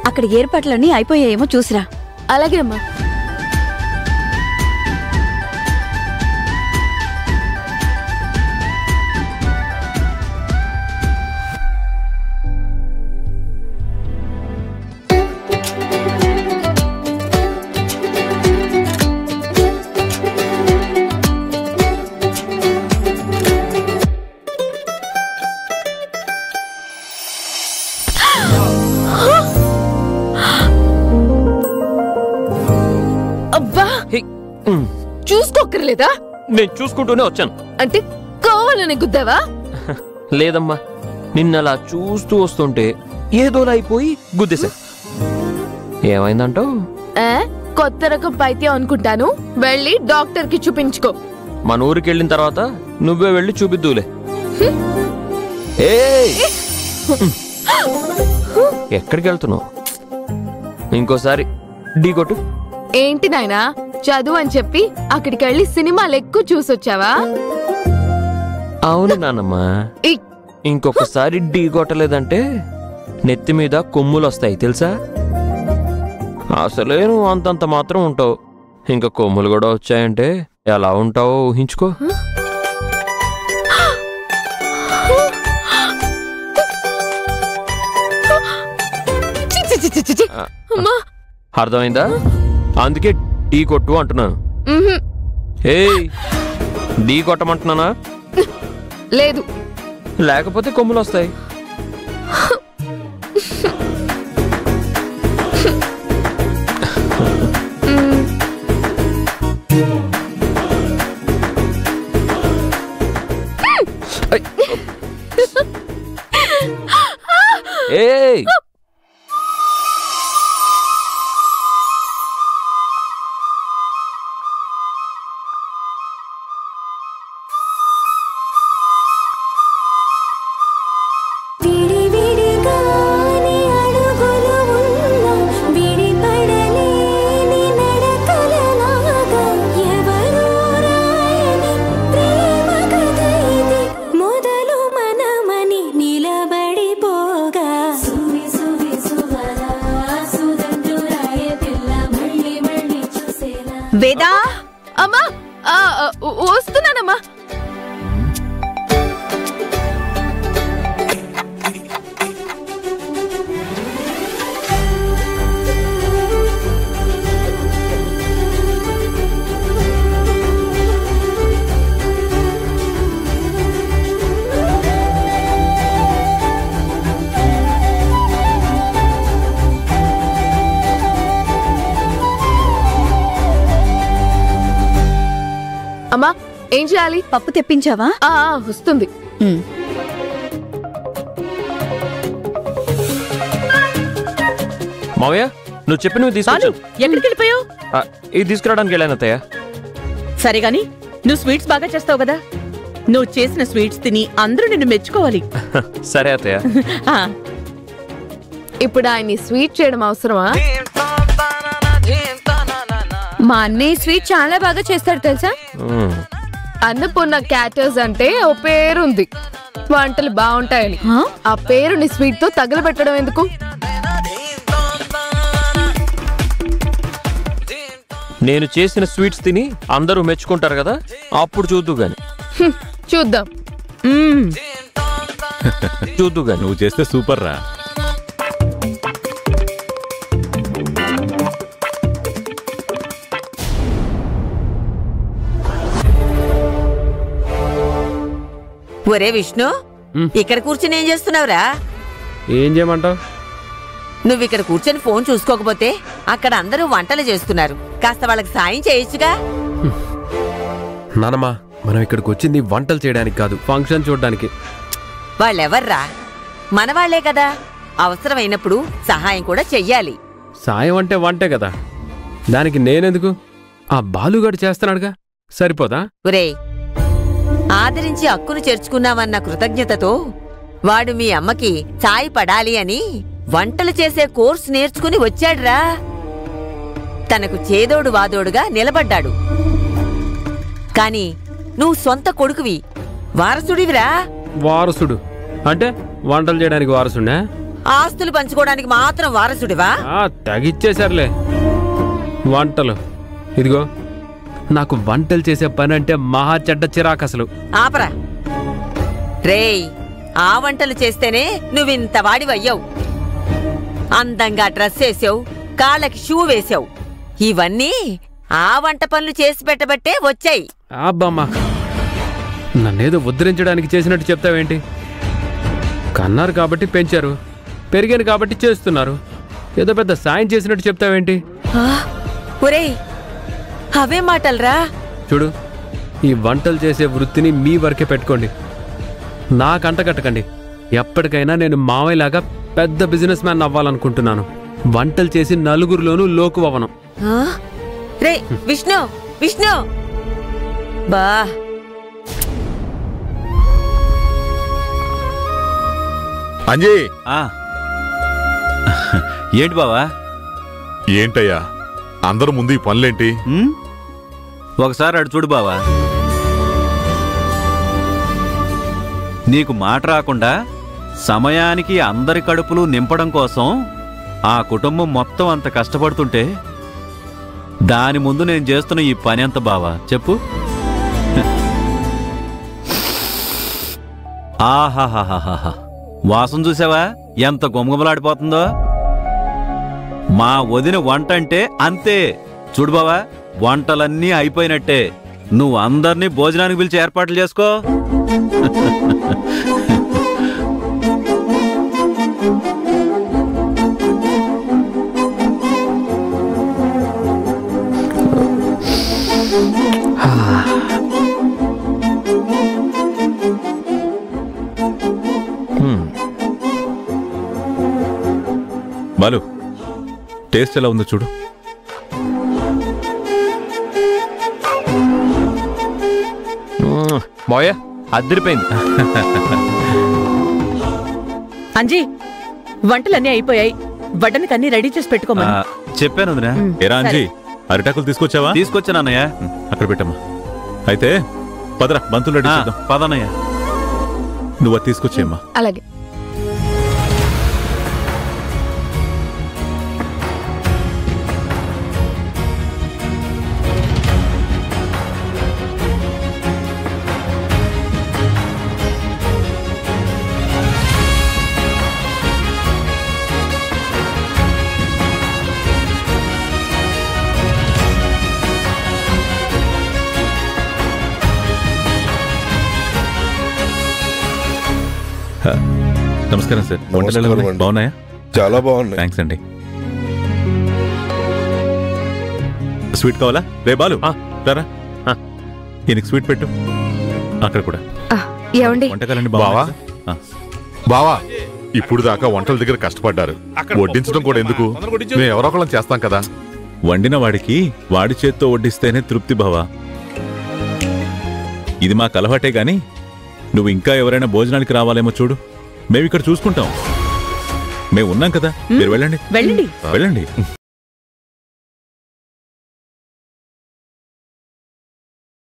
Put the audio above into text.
అక్కడ ఏర్పాట్లన్నీ అయిపోయాయేమో చూసిరా. అలాగే అమ్మా. చూసుకోక్కర్లేదా? నేను చూసుకుంటూనే వచ్చాను. అంటే కావాలని గుద్దావా? లేదమ్మా, నిన్నలా చూస్తూ వస్తుంటే ఏదోలా అయిపోయి గుద్దేశా. ఏమైందంటావు? కొత్త రకం పైత్యం అనుకుంటాను. వెళ్ళి డాక్టర్ కి చూపించుకో. మన ఊరికి వెళ్ళిన తర్వాత నువ్వే వెళ్ళి చూపిద్దులే. ఎక్కడికి వెళ్తున్నావు? ఇంకోసారి ఢీ కొట్టు. ఏంటి నాయనా, చదువు అని చెప్పి అక్కడికి వెళ్ళి సినిమాలు ఎక్కువ చూసొచ్చావా? అవును నాన్నమ్మా, ఇంకొకసారి ఢీ కొట్టలేదంటే నెత్తి మీద కొమ్ములు వస్తాయి తెలుసా? అసలే నువ్వు అంతంత మాత్రం ఉంటావు, ఇంకా కొమ్ములు కూడా వచ్చాయంటే ఎలా ఉంటావో ఊహించుకో. అర్థమైందా? అందుకే ఢీ కొట్టు అంటున్నాను. ఢీ కొట్టమంటున్నానా? లేదు. లేకపోతే కొమ్ములు వస్తాయి. వేదా, అమ్మా వస్తున్నానమ్మా. అమ్మా ఏం చేయాలి? పప్పు తెప్పించావా? వస్తుంది. మావయ్య, నువ్వు చెప్పి నువ్వు తీసుకొచ్చు. ఎక్కడికి వెళ్ళిపోయావు? ఇది తీసుకురావడానికి వెళ్ళాను అత్తయ్య. సరే గాని నువ్వు స్వీట్స్ బాగా చేస్తావు కదా, నువ్వు చేసిన స్వీట్స్ తిని అందరూ నిన్ను మెచ్చుకోవాలి. సరే అత్తయ్య. ఇప్పుడు ఆయన్ని స్వీట్ చేయడం అవసరమా? మా అన్నయ్య స్వీట్ చాలా బాగా చేస్తాడు తెలుసా? అన్నపూర్ణ క్యాటర్స్ అంటే ఓ పేరుంది, వంటలు బాగుంటాయని. ఆ పేరుని స్వీట్ తో తగలబెట్టడం ఎందుకు? నేను చేసిన స్వీట్స్ తిని అందరూ మెచ్చుకుంటారు కదా, అప్పుడు చూద్దు గాని. చూద్దాం. చూద్దు గాని. నువ్వు చేస్తే సూపర్ రా. ఒరే విష్ణు, ఇక్కడ కూర్చుని ఏం చేస్తున్నావురా? ఏం చేయమంటావు? నువ్వు ఇక్కడ కూర్చొని ఫోన్ చూసుకోకపోతే అక్కడ అందరూ వంటలు చేస్తున్నారు, కాస్త వాళ్ళకి సాయం చేయొచ్చుగా. నానమ్మా, మనం ఇక్కడికి వచ్చింది వంటలు చేయడానికి కాదు, ఫంక్షన్ చూడడానికి. వాళ్ళెవర్రా? మనవాళ్లే కదా, అవసరమైనప్పుడు సహాయం కూడా చెయ్యాలి. సాయం అంటే వంటే కదా, దానికి నేనెందుకు? ఆ బాలుగాడు చేస్తున్నాడుగా, సరిపోదా? ఒరే, ఆదరించి హక్కును చేర్చుకున్నావన్న కృతజ్ఞతతో వాడు మీ అమ్మకి సాయి పడాలి అని వంటలు చేసే కోర్సు నేర్చుకుని వచ్చాడ్రా. తనకు చేదోడు వాదోడుగా నిలబడ్డాడు. కాని నువ్వు సొంత కొడుకువి, వారసుడివిరా. వారసుడు అంటే వంటలు చేయడానికి వారసుడా? ఆస్తులు పంచుకోవడానికి మాత్రం వారసుడివా? తగిచ్చేశారులే వంటలు. ఇదిగో నాకు వంటలు చేసే పని అంటే మహా చెడ్డ చిరాకు అసలు. ఆపరా రేయ్, ఆ వంటలు చేస్తేనే నువ్వింత వాడివయ్యావు. అందంగా డ్రెస్ వేసావు, కాళ్ళకి షూ వేసావు. ఇవన్నీ ఆ వంట పనులు చేసి పెట్టబట్టే వచ్చాయి. అబ్బమ్మా, నన్నేదో ఉద్ధరించడానికి చేసినట్టు చెప్తావేంటి? కన్నారు కాబట్టి పెంచారు, పెరిగాను కాబట్టి చేస్తున్నారు. ఏదో పెద్ద సాయం చేసినట్టు చెప్తావేంటి? ఒరేయ్, అవే మాటలరా. చూడు, ఈ వంటలు చేసే వృత్తిని మీ వరకే పెట్టుకోండి, నాకంట కట్టకండి. ఎప్పటికైనా నేను మావయ్యలాగా పెద్ద బిజినెస్ మ్యాన్ అవ్వాలనుకుంటున్నాను. వంటలు చేసి నలుగురిలోనూ లోకు అవ్వను. రే విష్ణు, విష్ణు బా. అంజీ, ఏంటి బావా? ఏంటయ్యా అందరూ ముందు ఈ పనులేంటి? ఒకసారి అడు చూడు బావా. నీకు మాట రాకుండా సమయానికి అందరి కడుపులు నింపడం కోసం ఆ కుటుంబం మొత్తం అంత కష్టపడుతుంటే దాని ముందు నేను చేస్తున్న ఈ పని ఎంత బావా చెప్పు? ఆహాహాహాహా, వాసన చూసావా ఎంత గుమగుమలాడిపోతుందో? మా వదిన వంట అంటే అంతే. చూడు బావా, వంటలన్నీ అయిపోయినట్టే. నువ్వు అందరినీ భోజనానికి పిలిచి ఏర్పాట్లు చేసుకో. బాలు, టేస్ట్ ఎలా ఉందో చూడు. మావయ్య అదిరిపోయింది. అంజీ, వంటలన్నీ అయిపోయాయి. వడ్డనకన్నీ రెడీ చేసి పెట్టుకోమని చెప్పాను వదినా. ఏరా అంజీ, అరిటాకులు తీసుకొచ్చావా? తీసుకొచ్చానన్నయ్య. అక్కడ పెట్టమ్మా. అయితే పదరా, బంతులు రెడీ చేద్దాం. పదన్నయ్య. నువ్వు అది తీసుకొచ్చేయమ్మా. అలాగే. నమస్కారం సార్. వంటలు ఎలా ఉన్నాయి? బాగున్నాయా? చాలా బాగున్నాయి. థ్యాంక్స్ అండి. స్వీట్ కావాలా? రే బాలు, రారా, ఈయనకి స్వీట్ పెట్టు. అక్కడ కూడా ఏమండి? వంటకాలండి బావా. బావా, ఇప్పుడు దాకా వంటల దగ్గర కష్టపడ్డారు, వడ్డించడం కూడా ఎందుకు? మేము ఎవరో ఒకళ్ళని చేస్తాం కదా. వండిన వాడికి వాడి చేత్తో వడ్డిస్తేనే తృప్తి బావా. ఇది మాకు అలవాటే గాని నువ్వు ఇంకా ఎవరైనా భోజనానికి రావాలేమో చూడు. మేము ఇక్కడ చూసుకుంటాం. మేము ఉన్నాం కదా, మీరు వెళ్ళండి. వెళ్ళండి. వెళ్ళండి.